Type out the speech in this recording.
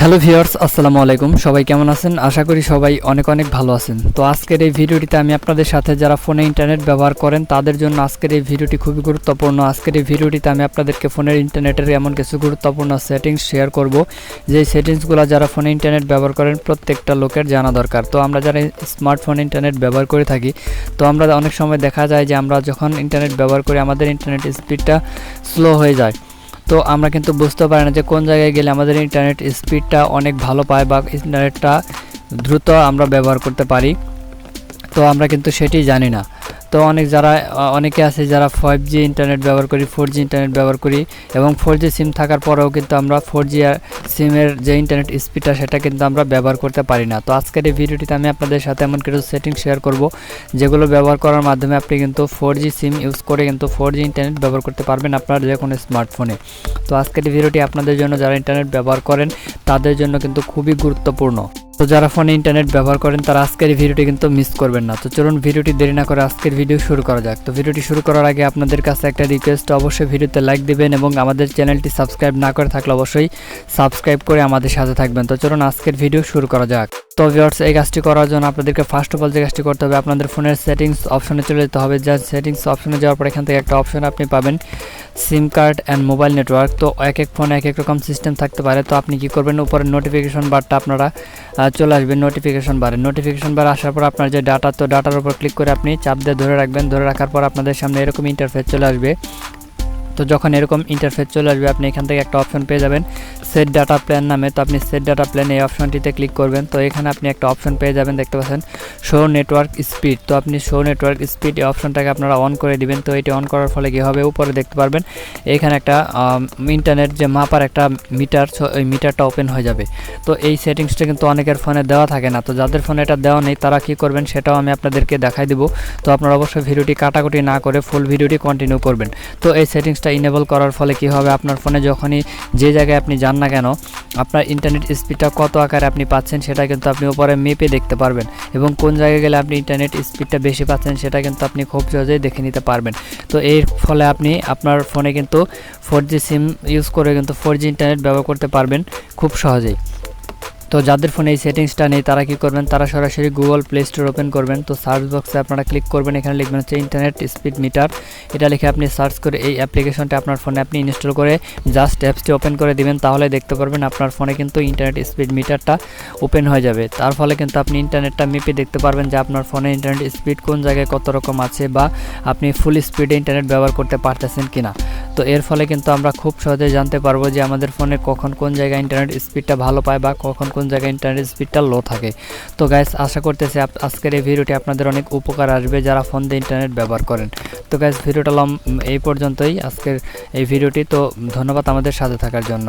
Hello viewers, আসসালামু আলাইকুম। সবাই কেমন আছেন? আশা করি সবাই অনেক অনেক ভালো আছেন। তো আজকের এই ভিডিওটিতে আমি আপনাদের সাথে যারা ফোনে ইন্টারনেট ব্যবহার করেন তাদের জন্য আজকের এই ভিডিওটি খুবই গুরুত্বপূর্ণ। আজকের এই ভিডিওটিতে আমি আপনাদেরকে ফোনের ইন্টারনেটের এমন কিছু গুরুত্বপূর্ণ সেটিংস শেয়ার করব, যে সেটিংসগুলো যারা ফোনে ইন্টারনেট ব্যবহার করেন প্রত্যেকটা লোকের জানা দরকার। তো আমরা যারা স্মার্টফোন ইন্টারনেট ব্যবহার করে থাকি, তো আমরা অনেক সময় দেখা যায় যে আমরা যখন ইন্টারনেট ব্যবহার করি আমাদের ইন্টারনেট স্পিডটা স্লো হয়ে যায়। তো আমরা কিন্তু বুঝতে পারি না যে কোন জায়গায় গেলে আমাদের ইন্টারনেট স্পিডটা অনেক ভালো পায় বা ইন্টারনেটটা দ্রুত আমরা ব্যবহার করতে পারি। তো আমরা কিন্তু সেটি জানি না। তো অনেকে আছে যারা 5G ইন্টারনেট ব্যবহার করি, 4G ইন্টারনেট ব্যবহার করি এবং 4G সিম থাকার পরেও কিন্তু আমরা 4G সিমের যে ইন্টারনেট স্পিডটা সেটা কিন্তু আমরা ব্যবহার করতে পারি না। তো আজকের এই ভিডিওটিতে আমি আপনাদের সাথে এমন কিছু সেটিংস শেয়ার করব যেগুলো ব্যবহার করার মাধ্যমে আপনি কিন্তু 4G সিম ইউজ করে কিন্তু 4G ইন্টারনেট ব্যবহার করতে পারবেন আপনার যে কোনো স্মার্টফোনে। তো আজকের এই ভিডিওটি আপনাদের জন্য যারা ইন্টারনেট ব্যবহার করেন তাদের জন্য কিন্তু খুবই গুরুত্বপূর্ণ। তো যারা ফোনে ইন্টারনেট ব্যবহার করেন তারা আজকের এই ভিডিওটি কিন্তু মিস করবেন না। তো চলুন ভিডিওটি দেরি না করে আজকের ভিডিও শুরু করা যাক। তো ভিডিওটি শুরু করার আগে আপনাদের কাছে একটা রিকোয়েস্ট, অবশ্যই ভিডিওতে লাইক দিবেন এবং আমাদের চ্যানেলটি সাবস্ক্রাইব না করে থাকলে অবশ্যই সাবস্ক্রাইব করে আমাদের সাথে থাকবেন। তো চলুন আজকের ভিডিও শুরু করা যাক। তো ভিউয়ার্স, এই কাজটি করার জন্য আপনাদেরকে ফার্স্ট অফ অল যে কাজটি করতে হবে, আপনাদের ফোনের সেটিংস অপশনে চলে যেতে হবে। যা সেটিংস অপশনে যাওয়ার পর এখান থেকে একটা অপশন আপনি পাবেন সিম কার্ড অ্যান্ড মোবাইল নেটওয়ার্ক। তো এক এক ফোনে এক এক রকম সিস্টেম থাকতে পারে। তো আপনি কি করবেন, উপরে নোটিফিকেশন বারটা আপনারা চলে আসবেন নোটিফিকেশন বার আসার পর আপনার যে ডাটা, তো ডাটার উপর ক্লিক করে আপনি চাপ দিয়ে ধরে রাখবেন। ধরে রাখার পর আপনাদের সামনে এরকম ইন্টারফেস চলে আসবে। তো যখন এরকম ইন্টারফেস চলে আসবে আপনি এখান থেকে একটা অপশন পেয়ে যাবেন সেট ডাটা প্ল্যান নামে। তো আপনি সেট ডাটা প্ল্যান এই অপশনটিতে ক্লিক করবেন। তো এখানে আপনি একটা অপশন পেয়ে যাবেন, দেখতে পাচ্ছেন শো নেটওয়ার্ক স্পিড। তো আপনি শো নেটওয়ার্ক স্পিড এই অপশনটাকে আপনারা অন করে দিবেন। তো এটি অন করার ফলে কী হবে, উপরে দেখতে পারবেন এখানে একটা ইন্টারনেট যে মাপার একটা মিটার, ওই মিটারটা ওপেন হয়ে যাবে। তো এই সেটিংসটা কিন্তু অনেকের ফোনে দেওয়া থাকে না। তো যাদের ফোনে এটা দেওয়া নেই তারা কী করবেন সেটাও আমি আপনাদেরকে দেখাই দিব। তো আপনারা অবশ্যই ভিডিওটি কাটাকুটি না করে ফুল ভিডিওটি কন্টিনিউ করবেন। তো এই সেটিংসটা ইনেবল করার ফলে কি হবে, আপনার ফোনে যখনই যে জায়গায় আপনি যান না কেন আপনার ইন্টারনেট স্পিডটা কত আকারে আপনি পাচ্ছেন সেটা কিন্তু আপনি উপরে মেপে দেখতে পারবেন এবং কোন জায়গায় গেলে আপনি ইন্টারনেট স্পিডটা বেশি পাচ্ছেন সেটা কিন্তু আপনি খুব সহজেই দেখে নিতে পারবেন। তো এর ফলে আপনি আপনার ফোনে কিন্তু 4G সিম ইউজ করে কিন্তু 4G ইন্টারনেট ব্যবহার করতে পারবেন খুব সহজেই। তো যাদের ফোনে এই সেটিংসটা নেই তারা কি করবেন, তারা সরাসরি গুগল প্লে স্টোর ওপেন করবেন। তো সার্চ বক্সে আপনারা ক্লিক করবেন, এখানে লিখবেন হচ্ছে ইন্টারনেট স্পিড মিটার। এটা লিখে আপনি সার্চ করে এই অ্যাপ্লিকেশনটা আপনার ফোনে আপনি ইনস্টল করে জাস্ট অ্যাপসটি ওপেন করে দিবেন। তাহলে দেখতে পারবেন আপনার ফোনে কিন্তু ইন্টারনেট স্পিড মিটারটা ওপেন হয়ে যাবে। তার ফলে কিন্তু আপনি ইন্টারনেটটা মেপে দেখতে পারবেন যে আপনার ফোনে ইন্টারনেট স্পিড কোন জায়গায় কত রকম আছে বা আপনি ফুল স্পিডে ইন্টারনেট ব্যবহার করতে পারতেছেন কিনা। তো এর ফলে কিন্তু আমরা খুব সহজে জানতে পারবো যে আমাদের ফোনে কখন কোন জায়গায় ইন্টারনেট স্পিডটা ভালো পায় বা কখন কোন জায়গায় ইন্টারনেট স্পিডটা লো থাকে। তো গাইস, আশা করতেছি আজকের এই ভিডিওটি আপনাদের অনেক উপকার আসবে যারা ফোন দিয়ে ইন্টারনেট ব্যবহার করেন। তো গাইস, ভিডিওটা এই পর্যন্তই আজকের এই ভিডিওটি। তো ধন্যবাদ আমাদের সাথে থাকার জন্য।